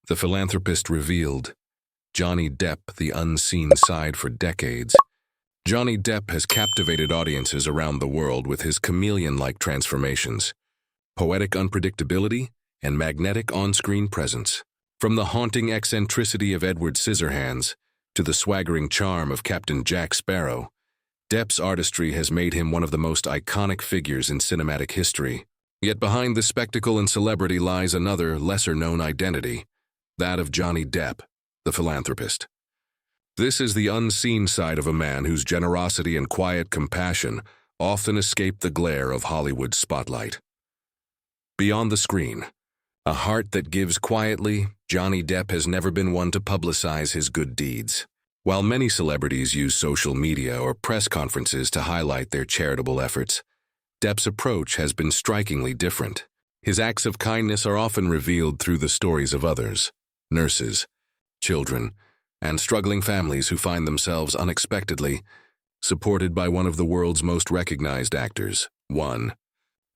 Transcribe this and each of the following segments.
The Philanthropist revealed Johnny Depp, the unseen side for decades. Johnny Depp has captivated audiences around the world with his chameleon-like transformations, poetic unpredictability, and magnetic on-screen presence. From the haunting eccentricity of Edward Scissorhands to the swaggering charm of Captain Jack Sparrow, Depp's artistry has made him one of the most iconic figures in cinematic history. Yet behind the spectacle and celebrity lies another, lesser-known identity, that of Johnny Depp, the philanthropist. This is the unseen side of a man whose generosity and quiet compassion often escape the glare of Hollywood's spotlight. Beyond the screen, a heart that gives quietly, Johnny Depp has never been one to publicize his good deeds. While many celebrities use social media or press conferences to highlight their charitable efforts, Depp's approach has been strikingly different. His acts of kindness are often revealed through the stories of others, nurses, children, and struggling families who find themselves unexpectedly supported by one of the world's most recognized actors. One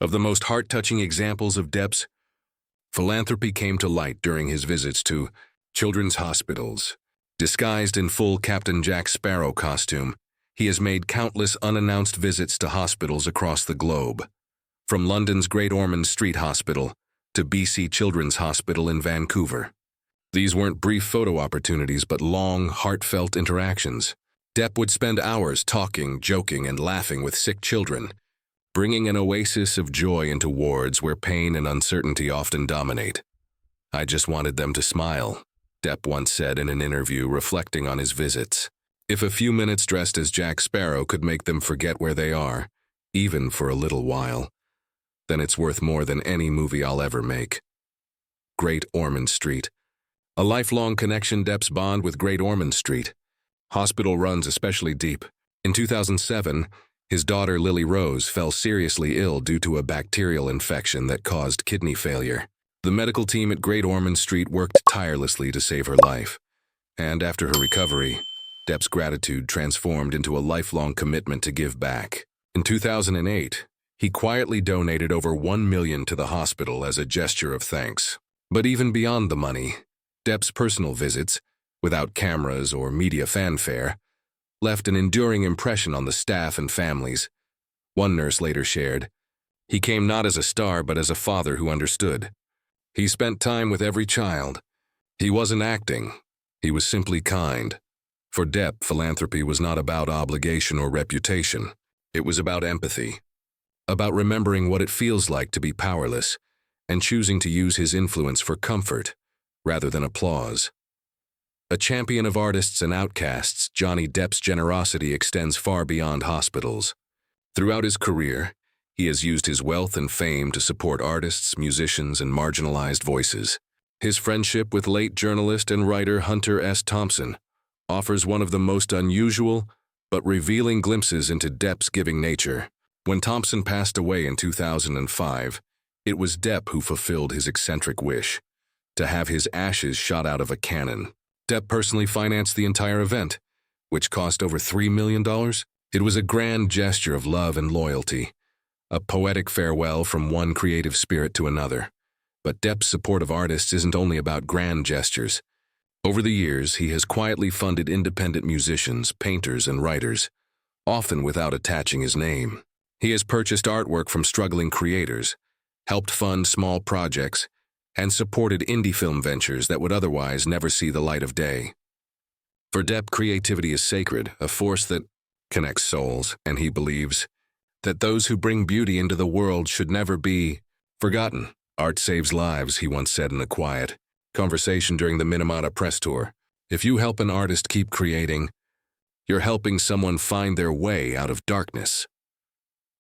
of the most heart-touching examples of Depp's philanthropy came to light during his visits to children's hospitals. Disguised in full Captain Jack Sparrow costume, he has made countless unannounced visits to hospitals across the globe, from London's Great Ormond Street Hospital to BC Children's Hospital in Vancouver. These weren't brief photo opportunities, but long, heartfelt interactions. Depp would spend hours talking, joking, and laughing with sick children, bringing an oasis of joy into wards where pain and uncertainty often dominate. "I just wanted them to smile," Depp once said in an interview reflecting on his visits. "If a few minutes dressed as Jack Sparrow could make them forget where they are, even for a little while, then it's worth more than any movie I'll ever make." Great Ormond Street. A lifelong connection. Depp's bond with Great Ormond Street Hospital runs especially deep. In 2007, his daughter Lily Rose fell seriously ill due to a bacterial infection that caused kidney failure. The medical team at Great Ormond Street worked tirelessly to save her life, and after her recovery, Depp's gratitude transformed into a lifelong commitment to give back. In 2008, he quietly donated over $1 million to the hospital as a gesture of thanks. But even beyond the money, Depp's personal visits, without cameras or media fanfare, left an enduring impression on the staff and families. One nurse later shared, "He came not as a star but as a father who understood. He spent time with every child. He wasn't acting. He was simply kind." For Depp, philanthropy was not about obligation or reputation. It was about empathy, about remembering what it feels like to be powerless and choosing to use his influence for comfort rather than applause. A champion of artists and outcasts, Johnny Depp's generosity extends far beyond hospitals. Throughout his career, he has used his wealth and fame to support artists, musicians, and marginalized voices. His friendship with late journalist and writer Hunter S. Thompson offers one of the most unusual but revealing glimpses into Depp's giving nature. When Thompson passed away in 2005, it was Depp who fulfilled his eccentric wish to have his ashes shot out of a cannon. Depp personally financed the entire event, which cost over $3 million. It was a grand gesture of love and loyalty, a poetic farewell from one creative spirit to another. But Depp's support of artists isn't only about grand gestures. Over the years, he has quietly funded independent musicians, painters, and writers, often without attaching his name. He has purchased artwork from struggling creators, helped fund small projects, and supported indie film ventures that would otherwise never see the light of day. For Depp, creativity is sacred, a force that connects souls, and he believes that those who bring beauty into the world should never be forgotten. "Art saves lives," he once said in a quiet conversation during the Minamata press tour. "If you help an artist keep creating, you're helping someone find their way out of darkness."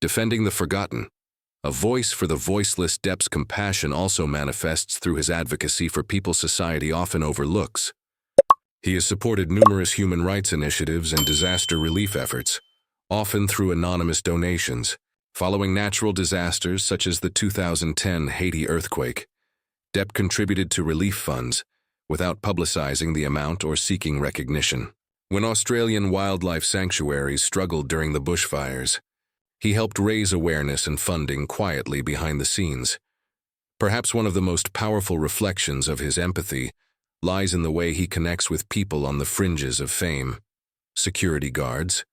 Defending the forgotten, a voice for the voiceless, Depp's compassion also manifests through his advocacy for people society often overlooks. He has supported numerous human rights initiatives and disaster relief efforts, often through anonymous donations. Following natural disasters such as the 2010 Haiti earthquake, Depp contributed to relief funds without publicizing the amount or seeking recognition. When Australian wildlife sanctuaries struggled during the bushfires, he helped raise awareness and funding quietly behind the scenes. Perhaps one of the most powerful reflections of his empathy lies in the way he connects with people on the fringes of fame. Security guards,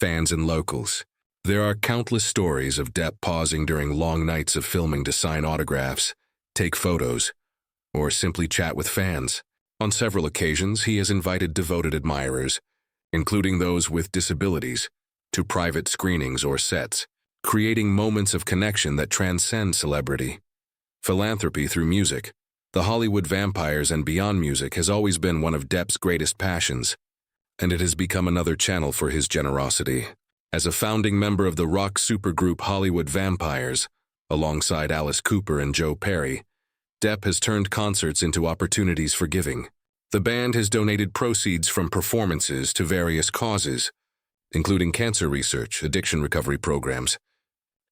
fans and locals. There are countless stories of Depp pausing during long nights of filming to sign autographs, take photos, or simply chat with fans. On several occasions, he has invited devoted admirers, including those with disabilities, to private screenings or sets, creating moments of connection that transcend celebrity. Philanthropy through music. The Hollywood vampires and beyond music has always been one of Depp's greatest passions, and it has become another channel for his generosity. As a founding member of the rock supergroup Hollywood Vampires, alongside Alice Cooper and Joe Perry, Depp has turned concerts into opportunities for giving. The band has donated proceeds from performances to various causes, including cancer research, addiction recovery programs,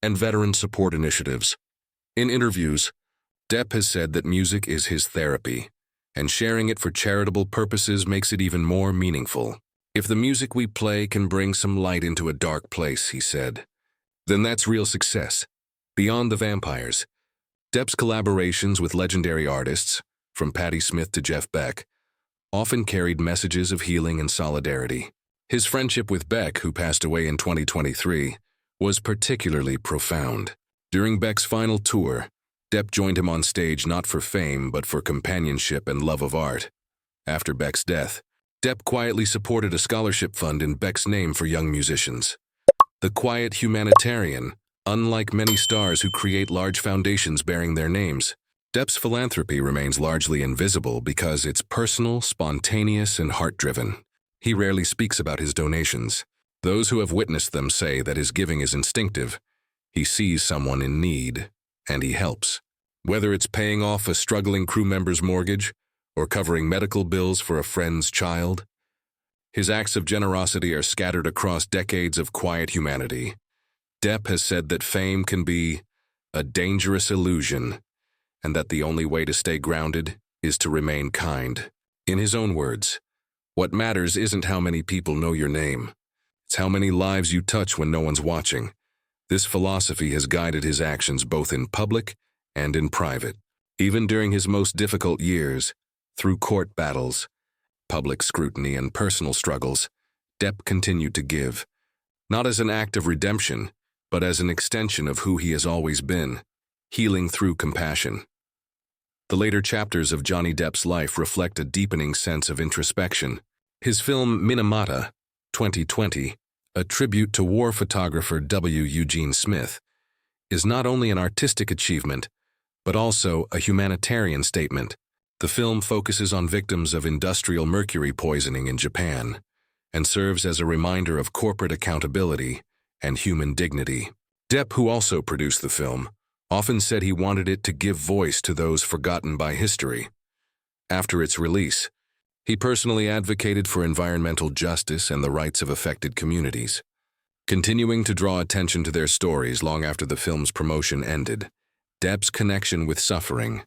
and veteran support initiatives. In interviews, Depp has said that music is his therapy, and sharing it for charitable purposes makes it even more meaningful. If the music we play can bring some light into a dark place, he said, then that's real success. Beyond the vampires, Depp's collaborations with legendary artists, from Patti Smith to Jeff Beck, often carried messages of healing and solidarity. His friendship with Beck, who passed away in 2023, was particularly profound. During Beck's final tour, Depp joined him on stage not for fame but for companionship and love of art. After Beck's death, Depp quietly supported a scholarship fund in Beck's name for young musicians. The quiet humanitarian, unlike many stars who create large foundations bearing their names, Depp's philanthropy remains largely invisible because it's personal, spontaneous, and heart-driven. He rarely speaks about his donations. Those who have witnessed them say that his giving is instinctive. He sees someone in need, and he helps. Whether it's paying off a struggling crew member's mortgage or covering medical bills for a friend's child, his acts of generosity are scattered across decades of quiet humanity. Depp has said that fame can be a dangerous illusion, and that the only way to stay grounded is to remain kind. In his own words, what matters isn't how many people know your name. It's how many lives you touch when no one's watching. This philosophy has guided his actions both in public and in private. Even during his most difficult years, through court battles, public scrutiny, and personal struggles, Depp continued to give, not as an act of redemption, but as an extension of who he has always been, healing through compassion. The later chapters of Johnny Depp's life reflect a deepening sense of introspection. His film Minamata, 2020, a tribute to war photographer W. Eugene Smith, is not only an artistic achievement, but also a humanitarian statement. The film focuses on victims of industrial mercury poisoning in Japan and serves as a reminder of corporate accountability and human dignity. Depp, who also produced the film, often said he wanted it to give voice to those forgotten by history. After its release, he personally advocated for environmental justice and the rights of affected communities, continuing to draw attention to their stories long after the film's promotion ended. Depp's connection with suffering,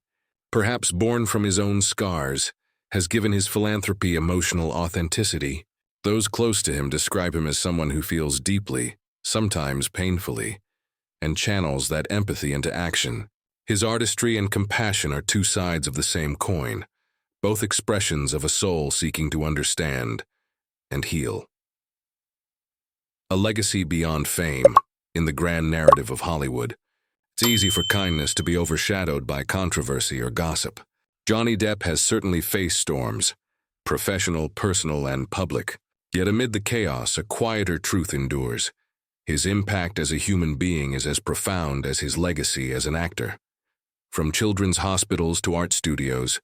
perhaps born from his own scars, has given his philanthropy emotional authenticity. Those close to him describe him as someone who feels deeply, sometimes painfully, and channels that empathy into action. His artistry and compassion are two sides of the same coin, both expressions of a soul seeking to understand and heal. A legacy beyond fame. In the grand narrative of Hollywood, it's easy for kindness to be overshadowed by controversy or gossip. Johnny Depp has certainly faced storms, professional, personal, and public. Yet amid the chaos, a quieter truth endures. His impact as a human being is as profound as his legacy as an actor. From children's hospitals to art studios,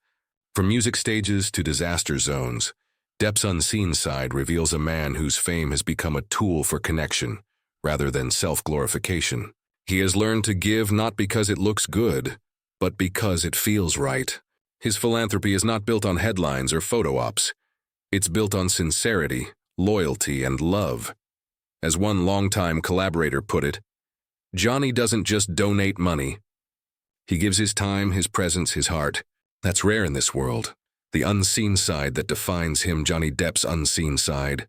from music stages to disaster zones, Depp's unseen side reveals a man whose fame has become a tool for connection, rather than self-glorification. He has learned to give not because it looks good, but because it feels right. His philanthropy is not built on headlines or photo ops. It's built on sincerity, loyalty, and love. As one longtime collaborator put it, Johnny doesn't just donate money. He gives his time, his presence, his heart. That's rare in this world. The unseen side that defines him, Johnny Depp's unseen side,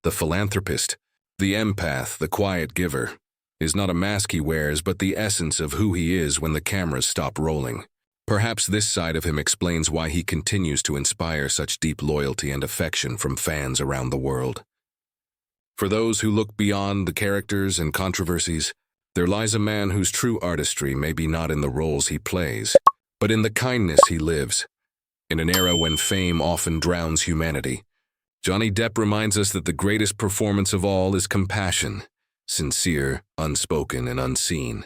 the philanthropist, the empath, the quiet giver, is not a mask he wears, but the essence of who he is when the cameras stop rolling. Perhaps this side of him explains why he continues to inspire such deep loyalty and affection from fans around the world. For those who look beyond the characters and controversies, there lies a man whose true artistry may be not in the roles he plays, but in the kindness he lives. In an era when fame often drowns humanity, Johnny Depp reminds us that the greatest performance of all is compassion, sincere, unspoken, and unseen.